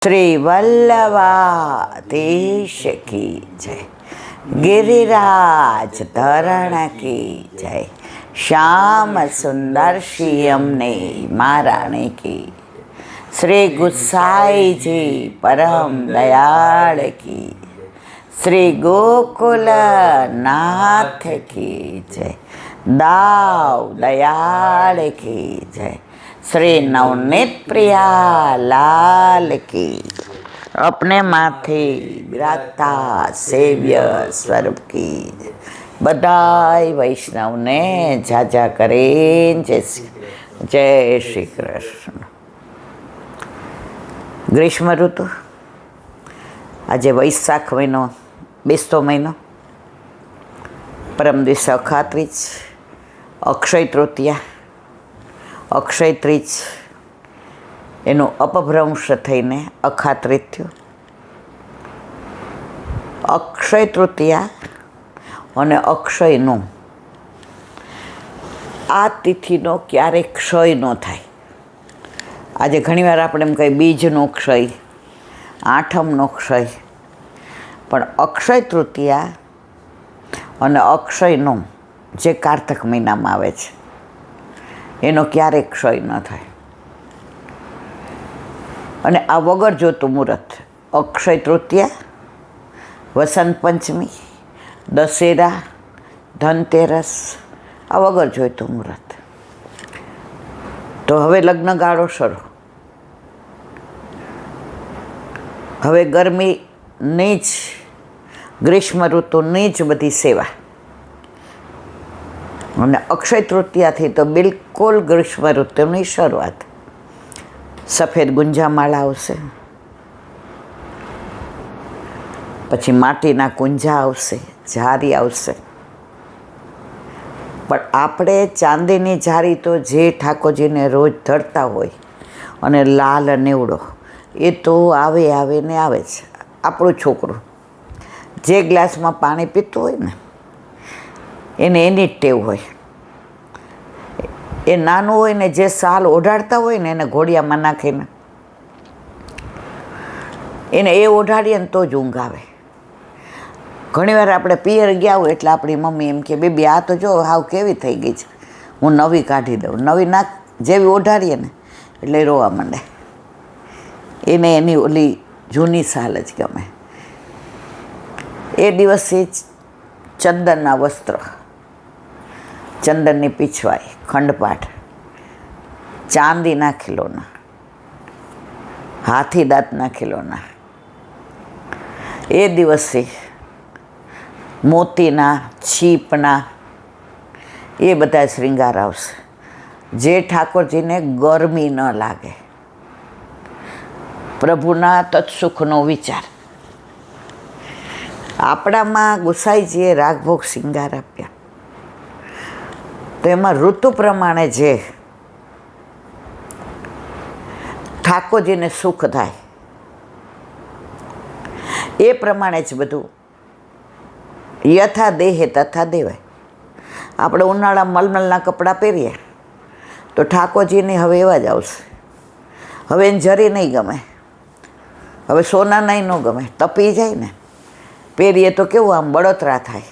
श्री वल्लभाधीश की जय, गिरिराज धरण की जय, श्याम सुंदर श्यामने महारानी की, श्री गुसाई जी परम दयाल की, श्री गोकुल नाथ की जय, दाव दयाल की जय, श्री नवनीत प्रिया लाल की, अपने माथे बिराजता सेव्य स्वरूप की बधाई वैष्णव ने जाजा करें जय श्री कृष्ण। ग्रीष्म ऋतु आज वैशाख महीनो 20 महीनो, परम दिवस अखात्रीज, अक्षय तृतीया, अक्षय त्रीज एनु अपभ्रंश थईने अखात्रीज थयुं। अक्षय तृतीया अने अक्षयनो आ तिथिनो क्यारे क्षय न थाय। आज घणीवार आपणे एम कहीए बीजनो क्षय, आठमनो क्षय, पण अक्षय तृतीया अने अक्षयनो जे कार्तिक महीनामां आवे छे एनो क्यारे क्षय न थाय। अने आ वगर जोतुं मुहूर्त अक्षय तृतीया, वसंत पंचमी, दशेरा, धनतेरस आ वगर जोईतुं मुहूर्त। तो हवे लग्नगाळो शरू। हवे गरमीनी ज ग्रीष्म ऋतुनी ज बधी सेवा અને અક્ષય તૃતીયાથી તો બિલકુલ ગ્રીષ્મ ઋતુની શરૂઆત। સફેદ ગુંજામાળા આવશે, પછી માટીના કુંજા આવશે, જારી આવશે, પણ આપણે ચાંદીની જારી તો જે ઠાકોરજીને રોજ ધરતા હોય અને લાલ નેવડો એ તો આવે આવે ને આવે છે। આપણું છોકરું જે ગ્લાસમાં પાણી પીતું હોય ને એને એની જ ટેવ હોય। એ નાનું હોય ને જે સાલ ઓઢાડતા હોય ને એને ઘોડિયામાં નાખીને એને એ ઓઢાડીએ ને તો જ ઊંઘ આવે। ઘણીવાર આપણે પિયર ગયા હોય એટલે આપણી મમ્મી એમ કે બેબી આ તો જો હાવ કેવી થઈ ગઈ છે, હું નવી કાઢી દઉં। નવી નાખ જેવી ઓઢાડીએ ને એટલે રોવા માંડે, એને એની ઓલી જૂની સાલ જ ગમે। એ દિવસે ચંદનના વસ્ત્ર, ચંદનની પીછવાઈ, ખંડપાઠ, ચાંદીના ખીલોના, હાથી દાંતના ખીલોના, એ દિવસે મોતીના, છીપના એ બધા શ્રૃંગાર આવશે જે ઠાકોરજીને ગરમી ન લાગે। પ્રભુના તત્સુખનો વિચાર। આપણામાં ગુસાઈજીએ રાગભોગ શિંગાર આપ્યા તો એમાં ઋતુ પ્રમાણે જે ઠાકોરજીને સુખ થાય એ પ્રમાણે જ બધું યથા દેહે તથા દેવાય। આપણે ઉનાળામાં મલમલના કપડાં પહેરીએ તો ઠાકોરજીને હવે એવા જ આવશે। હવે એને જરી નહીં ગમે, હવે સોનાનાય ન ગમે, તપી જાય ને પહેરીએ તો કેવું આમ બળતરા થાય।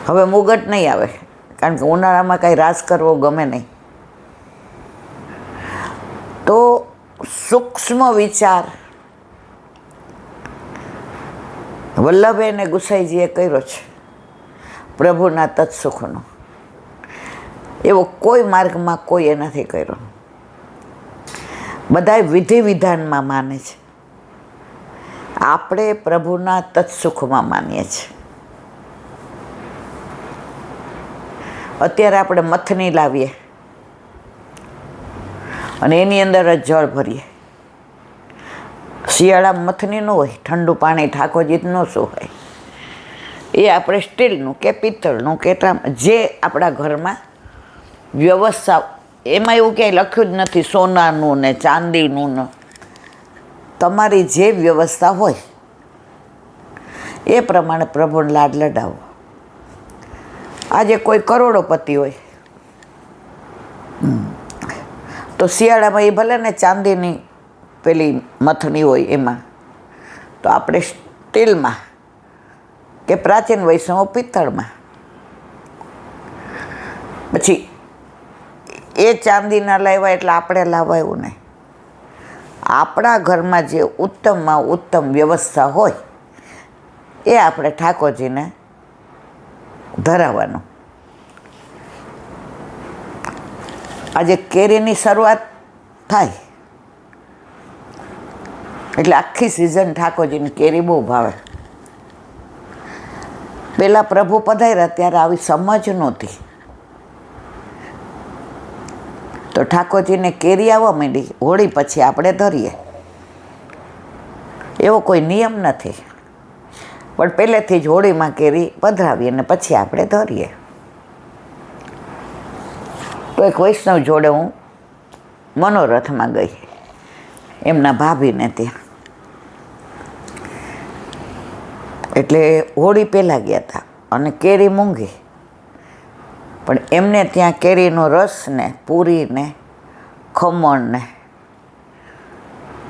હવે મુગટ નહીં આવે કારણ કે ઉનાળામાં કાંઈ રાસ કરવો ગમે નહીં। તો સૂક્ષ્મ વિચાર વલ્લભે અને ગુસાઈજીએ કર્યો છે પ્રભુના તત્સુખનો। એવો કોઈ માર્ગમાં કોઈએ નથી કર્યો। બધાય વિધિ વિધાનમાં માને છે, આપણે પ્રભુના તત્સુખમાં માનીએ છીએ। અત્યારે આપણે મથની લાવીએ અને એની અંદર જ જળ ભરીએ। શિયાળામાં મથની ન હોય, ઠંડુ પાણી ઠાકોરજી ન સુહાય। એ આપણે સ્ટીલનું કે પિત્તળનું કે જે આપણા ઘરમાં વ્યવસ્થા, એમાં એવું ક્યાંય લખ્યું જ નથી સોનાનું ને ચાંદીનું ને, તમારી જે વ્યવસ્થા હોય એ પ્રમાણે પ્રભુને લાડ લડાવો। આજે કોઈ કરોડોપતિ હોય તો શિયાળામાં એ ભલે ને ચાંદીની પેલી મથણી હોય એમાં, તો આપણે સ્ટીલમાં કે પ્રાચીન વૈષ્ણવ પિત્તળમાં. પછી એ ચાંદીના લાવ્યા એટલે આપણે લાવવા એવું નહીં. આપણા ઘરમાં જે ઉત્તમમાં ઉત્તમ વ્યવસ્થા હોય એ આપણે ઠાકોરજીને ધરાવવાનું. આજે કેરીની શરૂઆત થાય એટલે આખી સિઝન ઠાકોરજીની કેરી બહુ ભાવે. પહેલાં પ્રભુ પધાર્યા ત્યારે આવી સમજ નહોતી, તો ઠાકોરજીને કેરી આવવા માંડી. હોળી પછી આપણે ધરીએ, એવો કોઈ નિયમ નથી, પણ પહેલેથી જ હોળીમાં કેરી પધરાવીએ અને પછી આપણે ધરીએ. તો એક વૈષ્ણવ જોડે હું મનોરથમાં ગઈ, એમના ભાભીને ત્યાં. એટલે હોળી પહેલાં ગયા હતા અને કેરી મૂંઘી, પણ એમને ત્યાં કેરીનો રસ ને પૂરી ને ખમણ ને,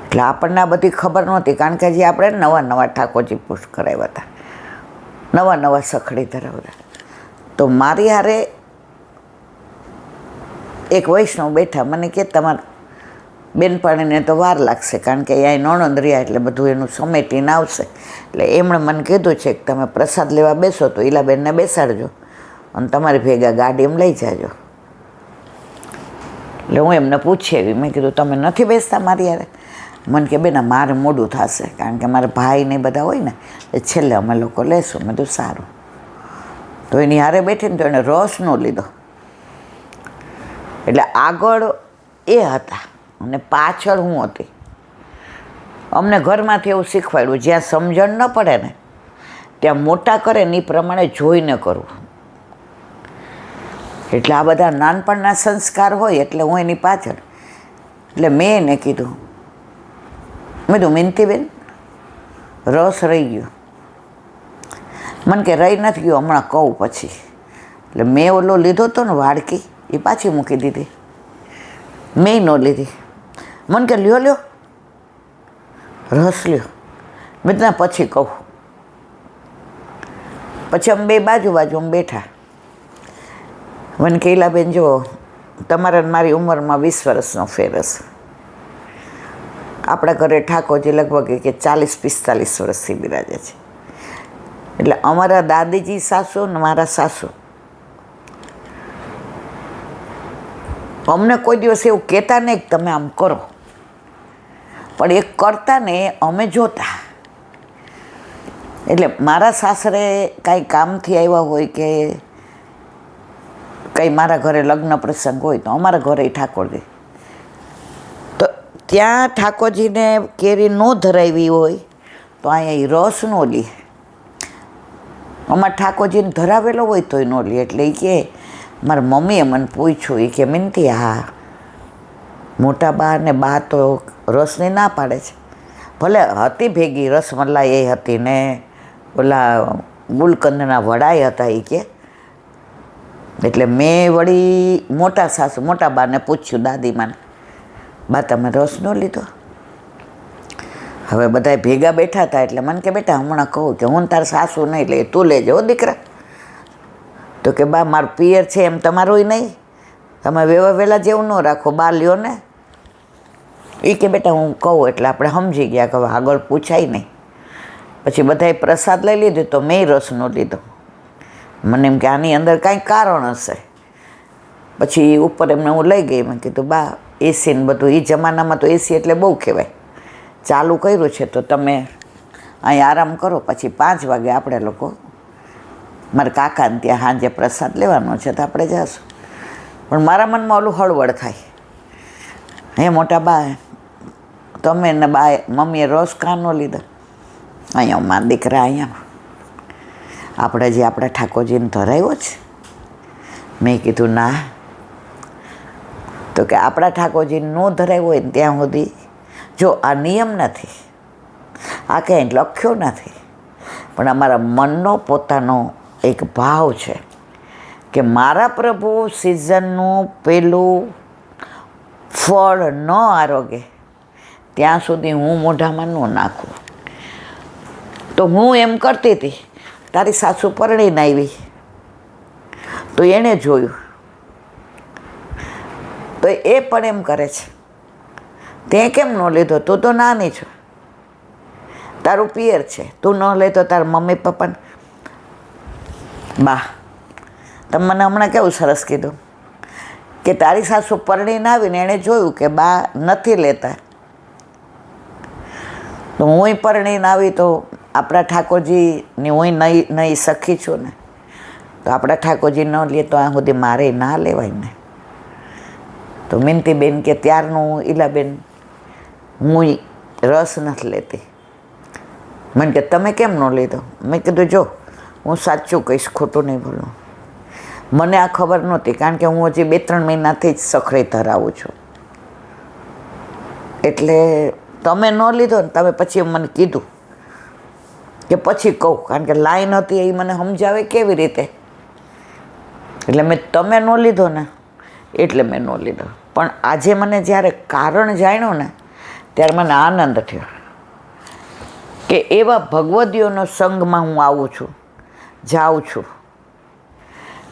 એટલે આપણને આ બધી ખબર નહોતી, કારણ કે હજી આપણે નવા નવા ઠાકોરજી પૂછ કરાવ્યા હતા, નવા નવા સખડી ધરાવતા. તો મારી હારે એક વૈષ્ણવ બેઠા, મને કે તમારા બેનપાણીને તો વાર લાગશે, કારણ કે અહીંયા નણંદ રહ્યા એટલે બધું એનું સમેટીને આવશે. એટલે એમણે મને કીધું છે કે તમે પ્રસાદ લેવા બેસો તો ઈલાબેનને બેસાડજો અને તમારી ભેગા ગાડીમાં લઈ જાજો. એટલે હું એમને પૂછી આવી, મેં કીધું તમે નથી બેસતા મારી યારે? મને કે બેના મારે મોડું થશે, કારણ કે મારા ભાઈ ને બધા હોય ને એ છેલ્લે અમે લોકો લેશું. મેં કીધું સારું. તો એની હારે બેઠીને તો એણે રસ ન લીધો. એટલે આગળ એ હતા અને પાછળ હું હતી. અમને ઘરમાંથી એવું શીખવાડ્યું, જ્યાં સમજણ ન પડે ને ત્યાં મોટા કરે ને એ પ્રમાણે જોઈને કરવું. એટલે આ બધા નાનપણના સંસ્કાર હોય એટલે હું એની પાછળ. એટલે મેં એને કીધું, મેં કીધું મિનતીબેન રસ રહી ગયો. મને કે રહી નથી ગયો, હમણાં કહું પછી. એટલે મેં ઓલો લીધો હતો ને વાડકી, એ પાછી મૂકી દીધી, મેં ન લીધી. મને કે લ્યો લ્યો રસ લ્યો. મેં ના પછી કહું. પછી અમે બે બાજુ બાજુ બેઠા. મને કે ઈલાબેન જો તમારા મારી ઉંમરમાં 20 વર્ષનો ફેર હશે. આપણા ઘરે ઠાકોરજી લગભગ કે 40-45 વર્ષથી બિરાજે છે. એટલે અમારા દાદીજી સાસુ ને મારા સાસુ અમને કોઈ દિવસ એવું કહેતા નહીં કે તમે આમ કરો, પણ એ કરતા ને અમે જોતા. એટલે મારા સાસરે કાંઈ કામથી આવ્યા હોય કે કંઈ મારા ઘરે લગ્ન પ્રસંગ હોય તો અમારા ઘરે ઠાકોરજી, તો ત્યાં ઠાકોરજીને કેરી ન ધરાવી હોય તો અહીંયા રસ ન લે. અમારા ઠાકોરજીને ધરાવેલો હોય તોય ન લે. એટલે એ કે મારા મમ્મીએ મને પૂછ્યું, એ કે મિનતી હા મોટા બા ને બા તો રસની ના પાડે છે. ભલે હતી ભેગી રસમલાઈ એ હતી ને ઓલા ગુલકંદના વડાય હતા એ કે. એટલે મેં વળી મોટા સાસુ મોટા બાને પૂછ્યું, દાદીમાને, બા તમે રસ ન લીધો? હવે બધા ભેગા બેઠા હતા એટલે મને કે બેટા હમણાં કહું કે હું તાર સાસુ નહીં લે, તું લેજો હો દીકરા. તો કે બા મારું પિયર છે એમ તમારું નહીં, તમે વહેલા જેવું ન રાખો, બા લ્યો ને. એ કે બેટા હું કહું એટલે આપણે સમજી ગયા કે હવે આગળ પૂછાય નહીં. પછી બધાએ પ્રસાદ લઈ લીધો તો મેં રસ ન લીધો. મને એમ કે આની અંદર કાંઈ કારણ હશે. પછી ઉપર એમને હું લઈ ગઈ, મેં કીધું બા એસી ને બધું, એ જમાનામાં તો એસી એટલે બહુ કહેવાય, ચાલુ કર્યું છે તો તમે અહીં આરામ કરો, પછી 5 વાગે આપણે લોકો મારા કાકાને ત્યાં સાંજે પ્રસાદ લેવાનો છે તો આપણે જઈશું. પણ મારા મનમાં ઓલું હળવળ થાય, હે મોટા બા તમે ને બા મમ્મીએ રસ કાં ન લીધા? અહીંયા મારા દીકરા અહીંયા આપણે જે આપણા ઠાકોરજીને ધરાવ્યો છે. મેં કીધું ના. તો કે આપણા ઠાકોરજીને ન ધરાવ્યો હોય ને ત્યાં સુધી જો આ નિયમ નથી, આ ક્યાંય લખ્યો નથી, પણ અમારા મનનો પોતાનો એક ભાવ છે કે મારા પ્રભુ સિઝનનું પેલું ફળ ન આરોગે ત્યાં સુધી હું મોઢામાં ન નાખું. તો હું એમ કરતી હતી, તારી સાસુ પરણીને આવી તો એણે જોયું, તો એ પણ એમ કરે છે, તે કેમ ન લીધો? તું તો નાની છો, તારું પિયર છે, તું ન લે તો તારા મમ્મી પપ્પાને. બા, તમે મને હમણાં કેવું સરસ કીધું કે તારી સાસુ પરણીને આવીને એણે જોયું કે બા નથી લેતા, તો હુંય પરણીને આવી તો આપણા ઠાકોરજીની હું નહીં સખી છું ને, તો આપણા ઠાકોરજી ન લે તો આ સુધી મારે ના લેવાય ને. તો મિનતીબેન કે ત્યારનું ઈલાબેન હું રસ નથી લેતી. મને કે તમે કેમ ન લીધો? મેં કીધું જો હું સાચું કહીશ, ખોટું નહીં બોલું. મને આ ખબર નહોતી, કારણ કે હું હજી 2-3 મહિનાથી જ સખડી ધરાવું છું. એટલે તમે ન લીધો ને, તમે પછી મને કીધું કે પછી કહું, કારણ કે લાઈન હતી એ મને સમજાવે કેવી રીતે. એટલે મેં તમે ન લીધો ને એટલે મેં ન લીધો. પણ આજે મને જ્યારે કારણ જાણ્યું ને ત્યારે મને આનંદ થયો કે એવા ભગવદીઓનો સંગમાં હું આવું છું, જાઉં છું,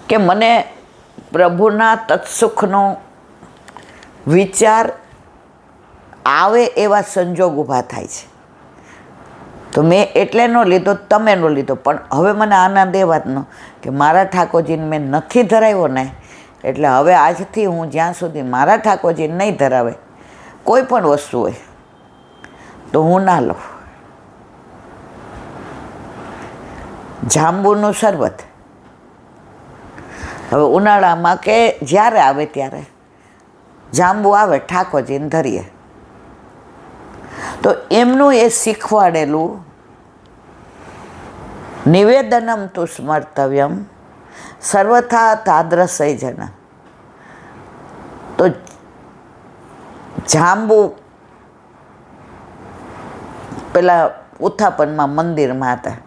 કે મને પ્રભુના તત્સુખનો વિચાર આવે એવા સંજોગ ઊભા થાય છે. તો મેં એટલે ન લીધો, તમે ન લીધો. પણ હવે મને આનંદ એ વાતનો કે મારા ઠાકોરજીને મેં નથી ધરાવ્યો ને, એટલે હવે આજથી હું જ્યાં સુધી મારા ઠાકોરજીને નહીં ધરાવે કોઈ પણ વસ્તુ હોય તો હું ના લઉં. જાંબુનું શરબત હવે ઉનાળામાં કે જ્યારે આવે ત્યારે જાંબુ આવે, ઠાકોરજીને ધરીએ. તો એમનું એ શીખવાડેલું નિવેદનમ તુ સ્મર્તવ્યમ સર્વથા તાદ્રસય જન. તો જાંબુ પેલા ઉત્થાપનમાં મંદિરમાં હતા,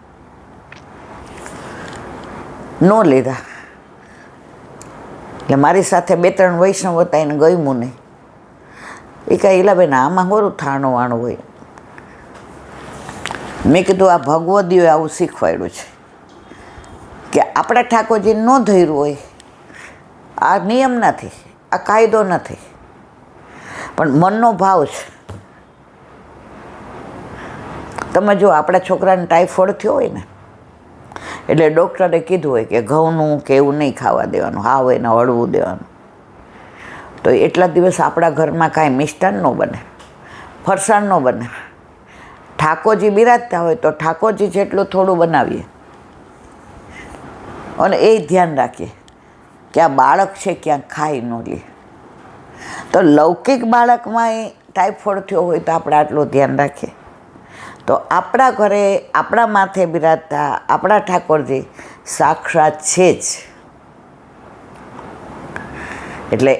ન લીધા. એટલે મારી સાથે 2-3 વૈષ્ણવ હતા, એને ગમ્યું નહીં. એ કાંઈ ઈલાબેન આમાં હોરું થાણું વાણું હોય. મેં કીધું આ ભગવદીઓએ આવું શીખવાડ્યું છે કે આપણા ઠાકોરજી ન ધર્યું હોય, આ નિયમ નથી, આ કાયદો નથી, પણ મનનો ભાવ છે. તમે જો આપણા છોકરાને ટાઈફોઇડ થયો હોય ને, એટલે ડૉક્ટરે કીધું હોય કે ઘઉંનું કે એવું નહીં ખાવા દેવાનું, હા હોય ને હળવું દેવાનું. તો એટલા દિવસ આપણા ઘરમાં કાંઈ મિષ્ટાન ન બને, ફરસાણ ન બને. ઠાકોરજી બિરાજતા હોય તો ઠાકોરજી જેટલું થોડું બનાવીએ, અને એ ધ્યાન રાખીએ કે આ બાળક છે ક્યાંક ખાઈ ન લે. તો લૌકિક બાળકમાં એ ટાઈફોઇડ થયો હોય તો આપણે આટલું ધ્યાન રાખીએ. તો આપણા ઘરે આપણા માથે બિરાજતા આપણા ઠાકોરજી સાક્ષાત છે જ. એટલે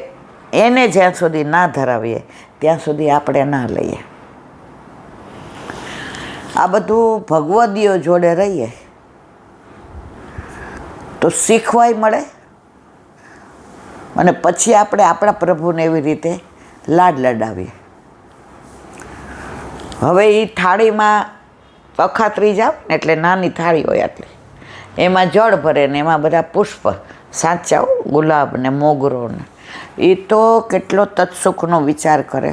એને જ્યાં સુધી ના ધરાવીએ ત્યાં સુધી આપણે ના લઈએ. આ બધું ભગવદીઓ જોડે રહીએ તો શીખવાય મળે, અને પછી આપણે આપણા પ્રભુને એવી રીતે લાડ લડાવીએ. હવે એ થાળીમાં અખાત્રી જાવ ને એટલે નાની થાળી હોય આટલી, એમાં જળ ભરે ને એમાં બધા પુષ્પ સાચા, ગુલાબ ને મોગરો ને, એ તો કેટલો તત્સુખનો વિચાર કરે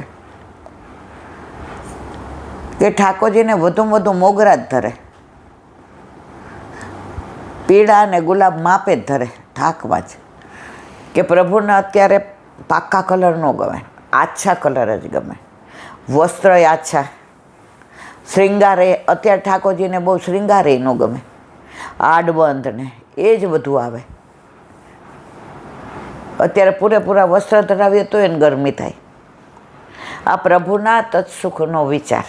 કે ઠાકોરજીને વધુમાં વધુ મોગરા જ ધરે, પીળા ને ગુલાબ માપે જ ધરે થાકમાં જ. કે પ્રભુને અત્યારે પાકા કલર ન ગમે, આછા કલર જ ગમે. વસ્ત્ર આછા, શ્રૃંગારે અત્યારે ઠાકોરજીને બહુ શ્રૃંગારે ન ગમે, આડબંધ ને એ જ બધું આવે. અત્યારે પૂરેપૂરા વસ્ત્ર ધરાવીએ તો એને ગરમી થાય. આ પ્રભુના તત્સુખનો વિચાર.